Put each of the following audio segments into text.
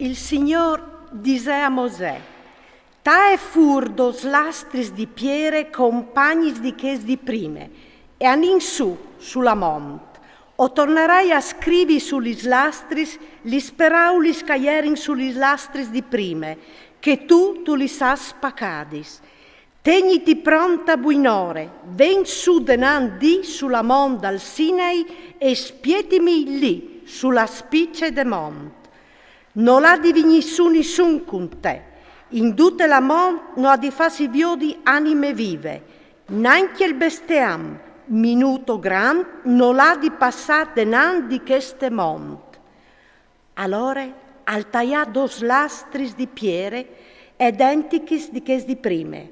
Il Signor disse a Mosè: «Tae fur dos lastris di piere compagnis di ches di prime, e anin sulla mont. O tornerai a scrivi sulis lastris, lis paraulis caierin sulis lastris di prime, che tu lis has spacadis. Tegniti pronta buinore, ven su denan di sulla mont dal Sinai e spietimi lì, sulla spicce de mont. Non ha di nessun con te, in tutte la mont non ha di fasi viodi anime vive, neanche il bestiam, minuto gran, non ha di passare denan di queste mont. Allora, al taglià dos lastris di piere, identicis di ches di prime,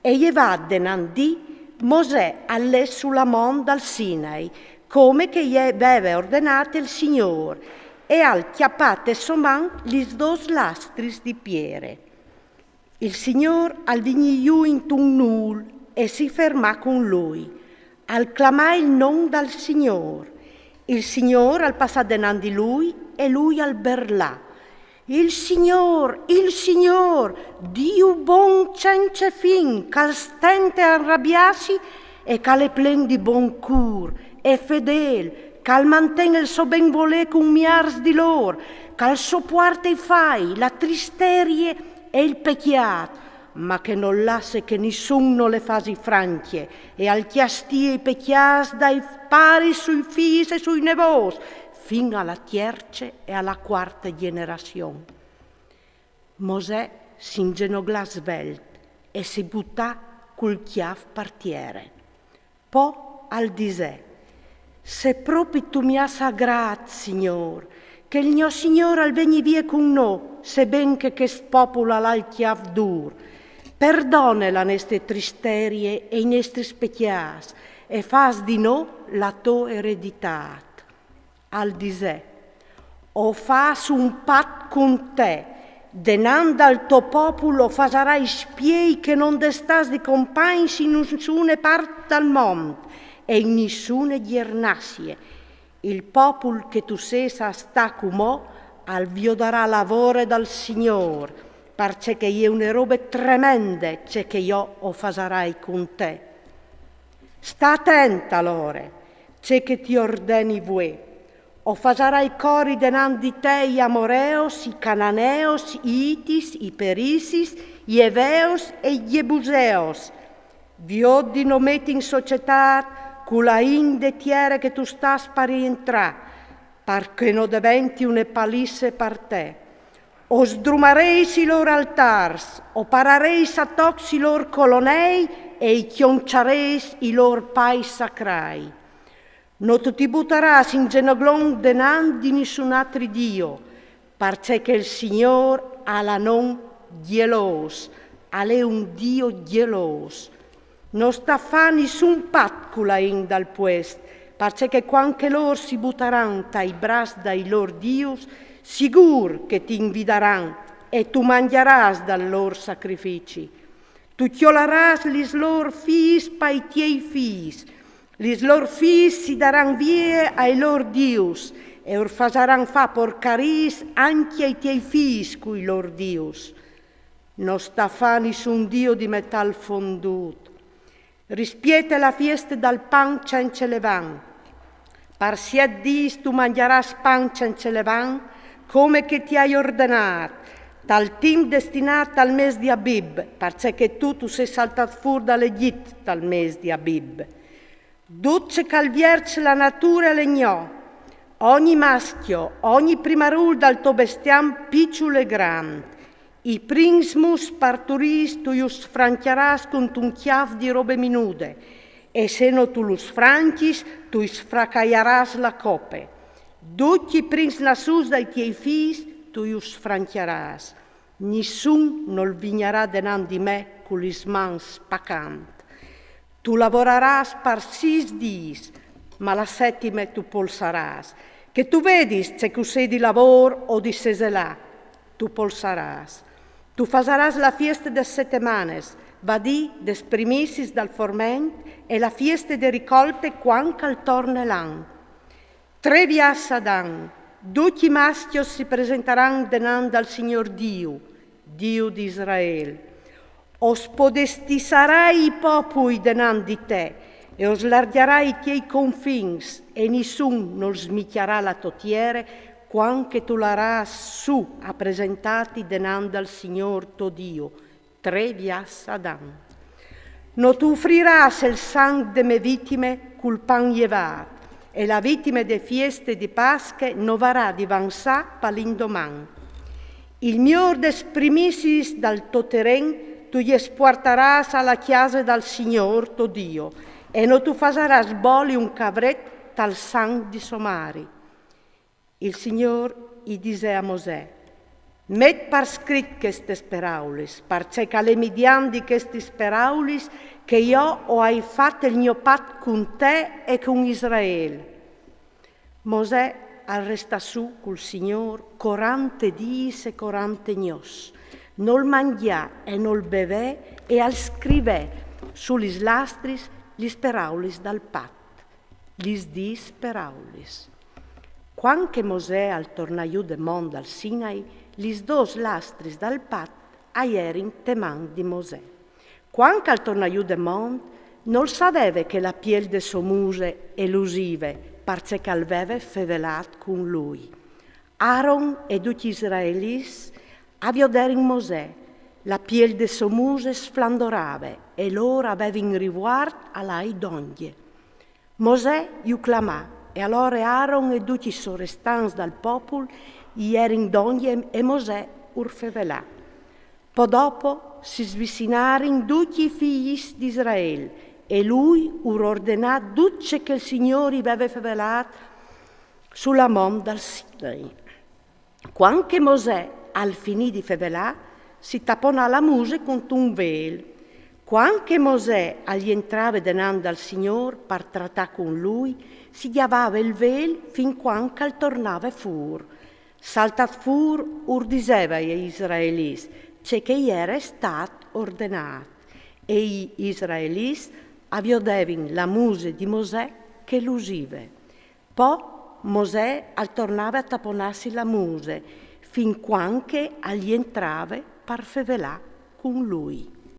e gli va denan di Mosè all'è sulla mont dal Sinai, come che gli aveva ordinato il Signore, e al chiappate soman lis dos lastris di piere. Il Signor al vignigliù in un nul e si fermà con lui, al clamà il nome dal Signor. Il Signor al passà denan di lui e lui al berlà. Il Signor, Dio bon senza fin, cal stente arrabbiasi e cale plen di bon cur e fedel, cal mantén il so ben volè con miars di lor, cal sopporta i fai, la tristerie e il pecchiat, ma che non lasse che nessuno le fasi franchie, e al chiastie i pecchias dai pari sui fis e sui nevos, fin alla terza e alla quarta generazione. Mosè s'ingenuglò svelt e si buttò col chiav partiere. Poi al disè: «Se proprio tu mi has sagrat, Signor, che il mio Signore al veni vie con noi, se ben che popolo al chiav dur, perdone la nostre tristerie e i nostri specchias, e fas di noi la tua eredità». Al disè: «O fas un pat con te, denan dal tuo popolo fasarai spiei che non destas di compagni in nessuna parte del mondo, e in nessuna giernassie. Il popolo che tu sesa sta come al viodarà lavoro dal Signor, perché è una roba tremenda c'è che io o fasarai con te. Sta attenta allora, c'è che ti ordeni voi, o fasarai cori denan di te gli Amoreos, i Cananeos, i Itis, i Perisis, gli Eveos e gli Ebuseos. Vi oddino metti in società con la indetiere che tu stas per rientrare, perché non diventi una palisse per te. O sdrumareis i loro altars, o parareis a tocs i loro colonnei e i chionciareis i loro pai sacrai. Non ti butteras in genoglon denan di nessun altro Dio, perché il Signor ha la non gelos, è un Dio gelos. Non sta fa nessun pattula in dal puest, perché quando loro si butteranno tra i bracci dai loro dios, sicur che ti invideranno e tu mangeras dal loro sacrifici. Tu chioleras lis loro fis pai tiei fis, lis loro fis si daran via ai loro dios e or fasaran fa porcaris anche ai tiei fis cui loro dios. Non sta fa nessun Dio di metal fonduto. Rispiete la fiesta dal pan senza levan. Per 7 dis tu mangeras pan senza levan, come che ti hai ordinato, dal team destinato al mese di Abib, perché tu sei saltato fuori dall'Egitto dal mese di Abib. Duce calvierce la natura legnò, ogni maschio, ogni primarul dal tuo bestiam piccolo e grande. I prinsmus parturis tu ius franchiaras con un chiav di robe minude, e se no tu lus franchis, tu sfracaiaras la coppe. Tutti i prins nasus dai tiei fis, tu ius franchiaras. Nessun non vignerà denan di me con lis mans spacant. Tu lavoraras per 6 dis, ma la 7ª tu polsaras. Che tu vedis se che sei di lavoro o di seselà, tu polsaras. Tu fasaras la fiesta de setemanes, vadì des primicis dal forment e la fiesta de ricolte quanca al torne l'an. 3 viassa d'an, tutti i maschi si presenteranno dinanzi al Signor Dio, Dio di Israele. Os podestisarai i popoli dinanzi di te, e os largherai i tuoi confins, e nessun non smichiarà la totiere, quanche tu l'aras su a presentati dinanzi al Signor tuo Dio, 3 vias Adam. Non tu offriras il sangue de me vittime col pan llevat, e la vittima de fieste di Pasche non varrà di vansà palindoman. Il miglior des primicis dal tuo terreno tu gli esportaràs alla chiesa del Signor tuo Dio, e non tu faràs boli un cavret tal sang di somari. Il Signor gli disse a Mosè: met per scrit queste paraules, perché le midian di queste paraules che io ho fatto il mio patto con te e con Israele. Mosè resta su col Signor 40 dies e 40 gnos. Non mangià e non bevè e al scrivè sulle lastris lis paraules dal pat, lis dis paraules. Quando Mosè al tornaiù de mont al Sinai, lis 2 lastris dal pat aierin teman di Mosè. Quando al tornaiù de mont, non sapeva che la piel de suo muse elusive, perché aveva fevelat con lui. Aaron e tutti gli israelis avvioderin Mosè, la piel de suo muse sflandorava e loro avevano riguardo alla idonghie. Mosè gli clamà e allora Aaron e tutti i sorestanti dal popolo gli erin donghie e Mosè urfevelà. Poi dopo si svicinarono tutti i figli di Israele e lui ordinò tutto che il Signore aveva fevelato sulla mont dal Sinai. Quando Mosè al finì di fevelà, si tappona la muse con un velo. Quando Mosè agli entrava dinanzi al Signore per trattare con lui, si chiavava il velo fin quando tornava fuori. Saltat fuori, diceva agli israeliti, c'è che gli era stato ordinato. E gli israeliti avviodevano la muse di Mosè che l'usiva. Poi Mosè tornava a tapponarsi la muse, fin quando agli entrava per fevelà con lui.